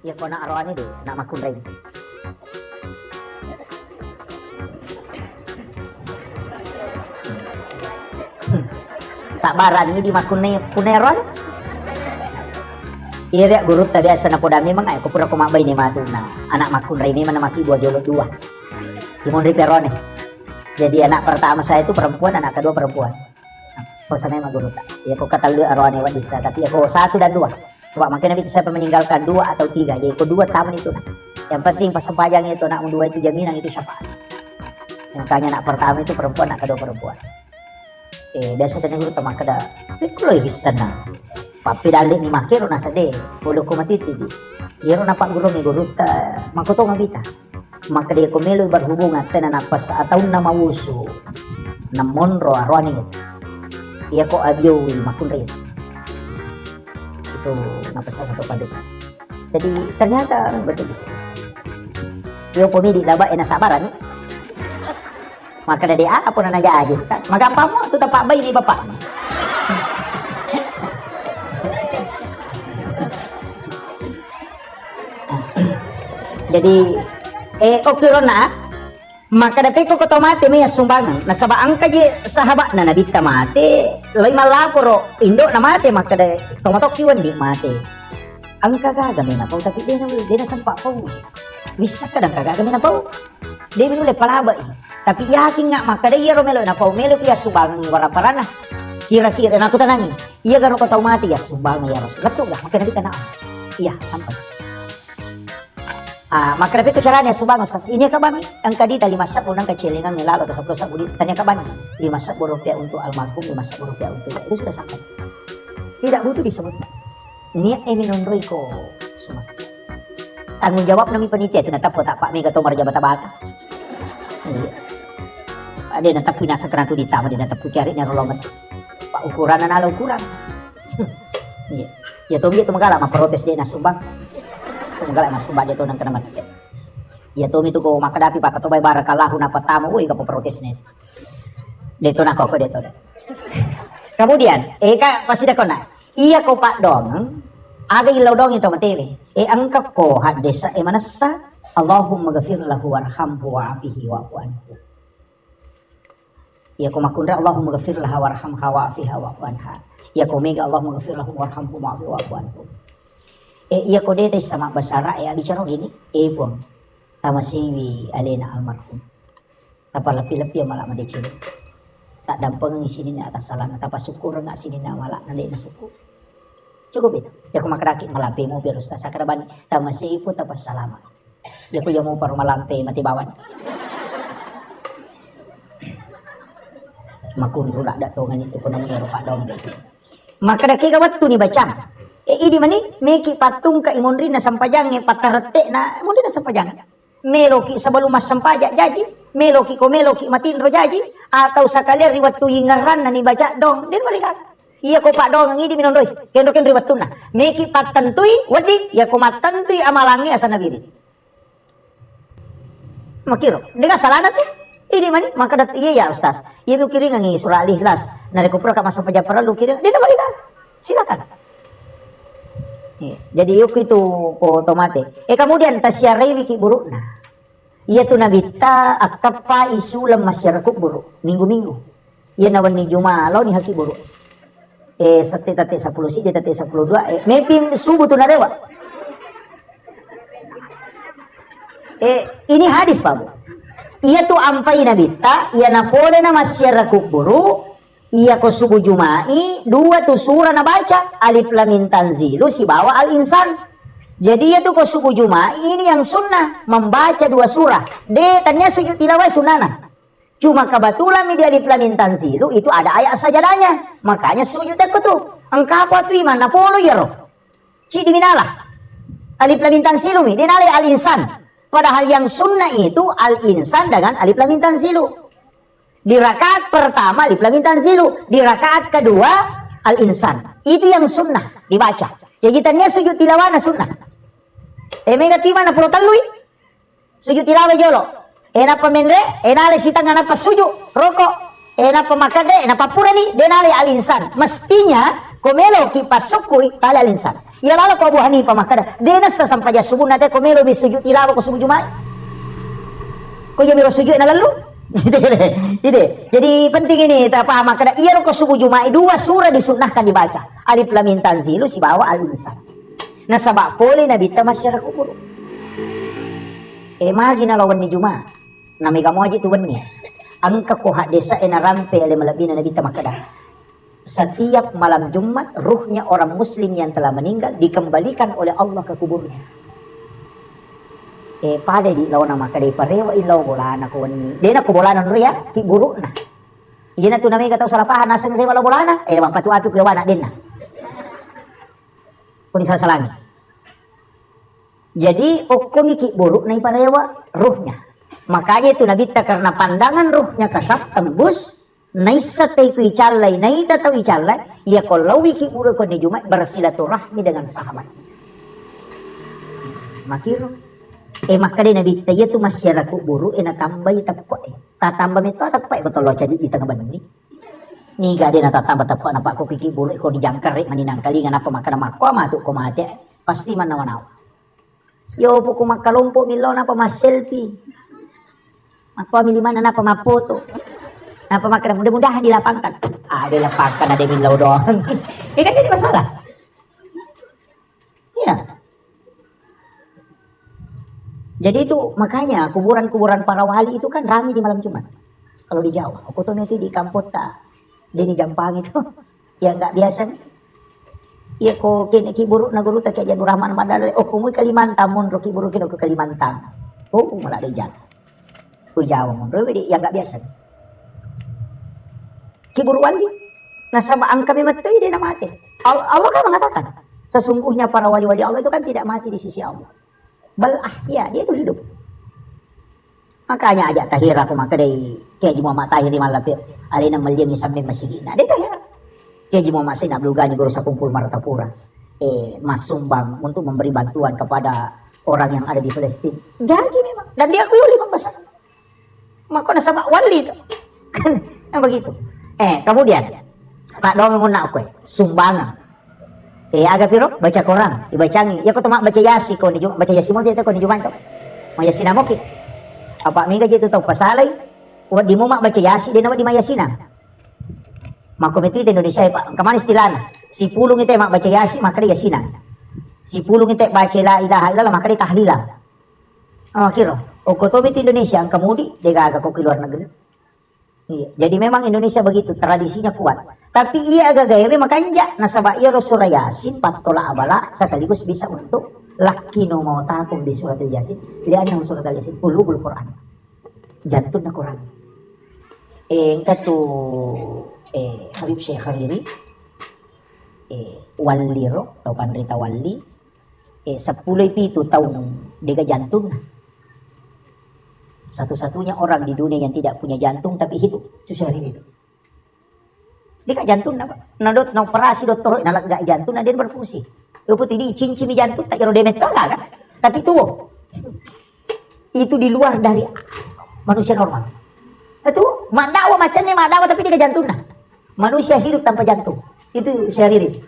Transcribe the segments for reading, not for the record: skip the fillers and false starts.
Ya kau nak arwah ni deh, nak makun ring. Sabaran ini di makun ni puneron. Iya guru tadi asal nak podami mang aku pura kumabay ni matu na anak makun ring ni mana maki buah jolot dua. Timon ri perone. Jadi anak pertama saya itu perempuan, anak kedua perempuan. Pesannya mah guru tak. Ya kau kata lu arwah ni wadisa, tapi aku 1 dan 2. Sebab makanya Nabi saya meninggalkan 2 atau 3, jadi kau 2 tahun itu. Yang penting pas sempajang itu nak 2 itu jaminan itu syafaat. Makanya anak pertama itu perempuan, anak kedua perempuan. Biasa tanya guru teman kada. Tapi kalau bisa na. Papi dalik ni makir na sade. Bolo ko matiti. Iro na pak guru ni guru ta makoto ngabita. Maka dia kumelo berhubungan tenan napas atau nama wusu. Namonro arwani. Iya ko abiyoi makun rin. Itu napasan atau paduka. Jadi ternyata betul. Yung pumili laba nasabaran ni. Maka dari apa na nag-aajis tas. Magapa mo ito tapak bay ni bapak. Jadi okay ron na. Maka dapat ko mati may sumbangan. Nasabaan kaji sahabat na nabita mati. Lay malaporo indo na mati maka da tomatok kiwan di mati. Ang kagagami na po tapi di na sampa po. Bisa ka dang kagagami na po. Di minulay palaba. Tapi yakin nga maka da iyaro melo na po melo kaya sumbangan waraparana. Kira-kira na ako tanangin. Iya garo ko mati ya sumbangan ya Rasul. Gatog lah maka nabita na. Iya sampai. Maka dapat caranya subangos tas ini kabami ang kadita 5 sabon ng kacilingan nilalo tas 10 sabon tanya kabami 5 sabon rupiah untuk almarhum 5 sabon rupiah untuk itu sudah sampai tidak butuh disebut niat minonroy ko tanggung jawab nami panitia itu natap ko tak pak mega to marja bata-bata ada natap pinasa kerantu di tama di natap ko kiari nya rolongan pak ukuran na nalo ukuran ya to biya to magala maprotes dia na sumbang magala mas sumbang dia to nang kanamat ya to mito ko makadapi pa katubay barakallahu na patamo uy kapo protes ni dito na ko dito kemudian pasti ko na iya ko pak dong aga ilaw dong ito matili ang ko hadisa manasa Allahumma ghafir lahu warhamhu wa'afihi wa'fu anhu iya ko makundra Allahumma ghafir lahu warhamha wa'afiha wa'fu anha iya ko mega Allahumma ghafir lahu warhamhu wa'afihi wa'fu anhu iya ko dito sama basara bicara gini pun tama siwi alena almarhum tapalapi-lapi malah madicili tak dampang ng sini na atas salam tapos syukur nga sini na wala nali na suko cukup itu ya ko makadaki malapi mo pero sa sakraban tama siwi po tapos salamat ya ko mo para malampi matibawan makunrula dato ganito ko nang ero pa daw makadaki kawat tu ni bacang ini mani meki patung ka imonri na sampajang patarete na imonri na sampajang meloki sebelum mas sampajak jaji meloki matinro jaji atau sakali riwat tuyingaran na ni baca dong din balikat iya ko pak dong ngidi minondoy kendoken riwat tuna meki patentui wadi ya ko matentui amalangi asa nabiri makiro dengan salana tuh ini mani maka dat iya ya ustaz iya mikiri ngangi surah al-ikhlas nari ko pura ka mas sampajak para lu kira din balikat silakan. Jadi yuk itu ko otomatis. Kemudian tasyarai wiki buruk nah. Ia tu nabita akapa isulam masyarakat buruk minggu-minggu. Ia nawan ni Jumalau ni haki buruk. Sate 10 si tate 12 mepim subuh tu narewa. Ini hadis Pak. Ia tu ampai nabita ia napole na masyarakat buruk. Iya ko subuh Jumai 2 tu surah na baca alif lam mim tanzilu si bawa al insan jadi ya tu ko subuh Jumai ini yang sunnah membaca 2 surah tanya sujud tilawah sunnah cuma kebetulan di alif lam mim tanzilu itu ada ayat sajadahnya makanya sujud aku tuh engkau apa tu iman na polo ya roh ci diminalah alif lam mim tanzilu mi dinale al insan padahal yang sunnah itu al insan dengan alif lam mim tanzilu. Di rakaat pertama alif lam mim tanzilu, di rakaat kedua al-insan. Itu yang sunnah dibaca. Ya kitanya sujud tilawah na sunnah. Mega tima na pulo talui. Sujud tilawah jolo. Napa menre, nale sitang napa sujud rokok. Napa makade, napa purani, denale al-insan. Mestinya komelo ki pasukui tali al-insan. Ya lalo ko Abu Hanifah makada. Dena sa sampaja subuh nate ko melo bi sujud tilawa ko subuh Jumat. Ko ya miro sujud na lalu. Ide. Jadi penting ini kita paham makada iya ko subuh Jumat 2 surah disunnahkan dibaca. Alif lam mim tanzilu si bawa al-insan. Na sabak pole nabi ta masyarakat kubur. Magi na lawan ni Jumat. Nami kamu aja tu benih. Angka ko desa ena rampe ale malabina nabi ta makada. Setiap malam Jumat ruhnya orang muslim yang telah meninggal dikembalikan oleh Allah ke kuburnya. Pada di lawan nama kadai parewa ilaw bolana ko ni. Dena ko bolana ria ki buruk na. Iyana tu namanya kata salah pahan nasa rewa bolana. Bang patu api ko yawana dena. Ko ni sasalangi. Jadi okomi ki buruk na parewa ruhnya. Makanya itu nabi ta karena pandangan ruhnya kasap tembus naisa taiku icalai naita tau icalai ya kalau wiki uro ko ni Jumat bersilaturahmi dengan sahabat makiro makade nabi taya tu masyarakat buru ena tambai tapak tatamba meta tapak ko tolo jadi di tengah bandung ni gade na tatamba tapak napak ko kiki buru ko dijangkar rek maninang kali ngana pemakana mako matu ko mate pasti manawanau yo po ko makalompo milo na pa selfie mako mi mana na pa mapoto. Apa makanan mudah-mudahan dilapangkan. Dilapangkan ada milau doang. Ini kan jadi masalah. Iya. Jadi itu makanya kuburan-kuburan para wali itu kan ramai di malam Jumat. Kalau di Jawa, aku tuh nanti di Kampota, di Jampang itu, ya nggak biasa. Iya kok kini kiburu naguru tak kayak Jadu Rahman Madal. Oh kumui Kalimantan mundur kiburu kini ke Kalimantan. Oh malah di Jawa. Ku Jawa mundur, ya nggak biasa. Kibur wali, nasaba angka mati dia nak mati. Allah kan mengatakan, sesungguhnya para wali-wali Allah itu kan tidak mati di sisi Allah. Ya dia itu hidup. Makanya ajak tahir aku maka dari Kiai Muhammad Tahir di Malapir, alina melihat sambil masih nah dia tahir. Kiai Muhammad Sayyid Abdul Ghani Guru Sakumpul Martapura, mas sumbang untuk memberi bantuan kepada orang yang ada di Palestina. Jadi memang, dan dia akui imam besar. Maka nasaba wali itu, kan begitu. Kemudian Pak Dong nguna aku sumbangan. Agak piro baca Quran, dibacangi. Ya kau temak baca Yasin kau ni baca Yasin mo dia kau ni Jumat tu. Mau Yasin mo ki. Apa minggu je tu tahu pasalai. Buat di mak baca Yasin dia nama di Mayasina. Maka metri Indonesia Pak. Kemana istilahnya? Si pulung itu mak baca Yasin maka dia Yasinan. Si pulung itu baca la ilaha illallah maka dia tahlilan. Kira. Kau tahu metri Indonesia kemudi dia agak kau keluar negeri. Iya. Jadi memang Indonesia begitu tradisinya kuat. Tapi ia agak gaya makanya nasabah ia Rasul Yasin patola abala sekaligus bisa untuk laki no mau takum di surat Yasin. Lihat nang surat Yasin ulul Quran. Jantun na Quran. Katu Habib Syekh Khariri waliro atau pandrita wali 10 itu tahun dia jantun. Satu-satunya orang di dunia yang tidak punya jantung tapi hidup itu Syahrini itu. Dia kan jantung apa? Nadot na operasi dokter nalak gak jantung dia berfungsi. Yo putih di cincin jantung tak kira demet kan? Tapi itu di luar dari manusia normal. Itu madawa macamnya madawa tapi dia jantung nah. Manusia hidup tanpa jantung. Itu Syahrini.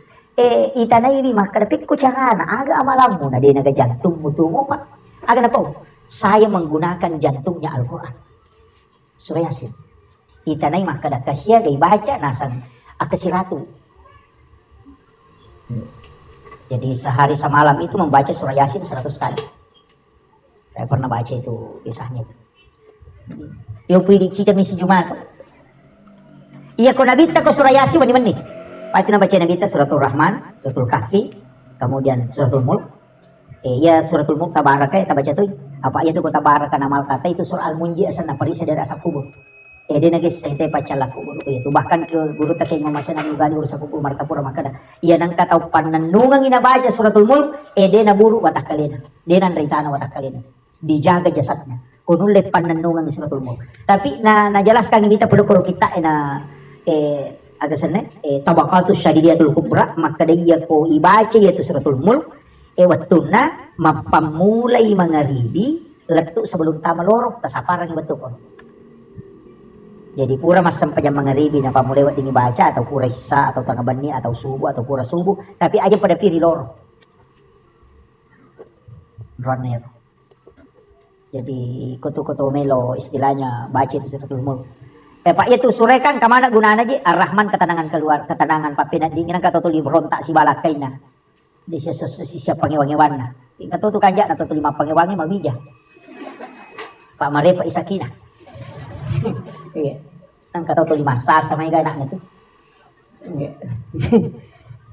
Itanai ini maka tapi ku carana aga amalamu na dia naga jantung mutu mo pa. Aga na po. Saya menggunakan jantungnya Al-Quran surah Yasin itanai maka datasya gay baca nasan akesiratu. Jadi sehari semalam itu membaca surah Yasin 100 kali. Saya pernah baca itu kisahnya itu. Yo pidi cica misi Jumat. Iya ko nabita ko surah Yasin mani pati na baca nabita suratul Rahman, suratul Kahfi, kemudian suratul Mulk. Iya suratul Mulk tabaraka ya baca tuh. Apa itu kota tabaraka nama kata itu surah Al-Munji asal naparisa dari asap kubur. Dia nagis saya teh pacala kubur itu bahkan ke guru tak kayak ngomasa nang gani guru sakupur Martapura maka iya nang kataw pananungang inabaca suratul Mulk dia naburu watak kalina. Dia nang ritana watak kalina. Dijaga jasadnya. Kunulit pananungang suratul Mulk. Tapi najelaskan kita perlu kita agak sana tabaqatus syadidiyatul kubra maka dia ko ibaca yaitu suratul Mulk wattuna mapamulai mangaribi letuk sebelum tama lorok tasaparang betul kon. Jadi pura mas sampai jam mangaribi na pamulai wat dingi baca atau pura isa atau tangabani atau subuh atau pura subuh tapi aja pada piri lorok. Ron ya. Jadi kutu-kutu melo istilahnya baca itu suratul mulk. Pak itu sore kan kemana gunanya lagi? Ar-Rahman ketenangan keluar, ketenangan papina dinginan kata tuli berontak si balakaina. Di siap pangewangi-wana. Kata tu kanjak kata tuli pangewangi mabija. Pak Mare Pak Isakina. Iya. Nang kata tuli masa sama iga anaknya tuh.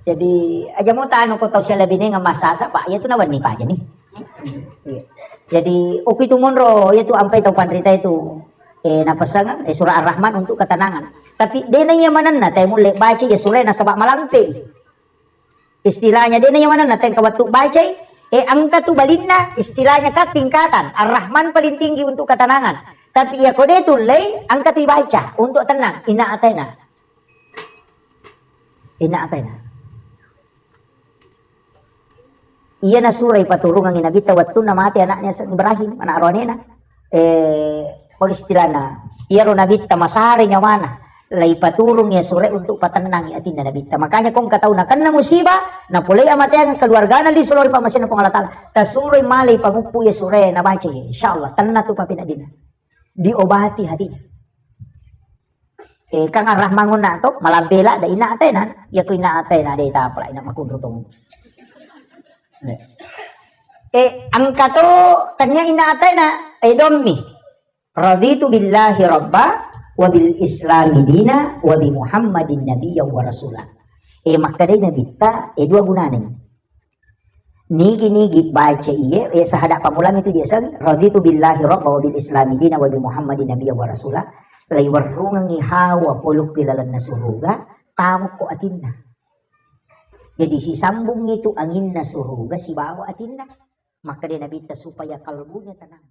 Jadi aja mau tahu kau tahu siapa lebih nih ngemasasa Pak, ya itu nawan nih Pak aja nih. Iya. Jadi oke itu monro, itu ampai tahu pandrita itu. Napasangan surah Ar-Rahman untuk ketenangan. Tapi dia nanya mana na tayo mulai baca ya surah na sabak malampi. Istilahnya dia nanya mana na tayo kawatu baca angka tu balinna istilahnya ka tingkatan. Ar-Rahman paling tinggi untuk ketenangan. Tapi ya kode itu lay angka tu baca untuk tenang. Ina atena. Iya na surah ipaturung ang inabita wattu na mati anaknya Ibrahim anak Aronena. Pag istilahnya iya ro nabita masari nyawana lay paturung ya sure untuk patenang atin na nabita. Makanya kung kataw na kan na musibah na pulay amatay ang keluarga na di sulor pamasin na pangalatala ta sure malay pangupu ya sure na baca ya insyaallah tanna tu papinadina diobati hatinya. Kang Ar-Rahman na to malabela da ina atenan ya ko ina atena de ta pala ina makundrutong. Ang kato tanya ina atena dommi raditu billahi rabba wa bil islami dina wa bi muhammadin nabiyyan wa rasulah. Makadai nabita dua gunanya. Nigi baca iye sahada pamulang itu dia sang raditu billahi rabba wa bil islami dina wa bi muhammadin nabiyyan wa rasulah. Lay warrungang ihawa puluk kilalan na suruga tamok ko atinna. Jadi si sambung itu angin na suruga si bawa atinna. Maka dia nabita supaya kalbunya tenang.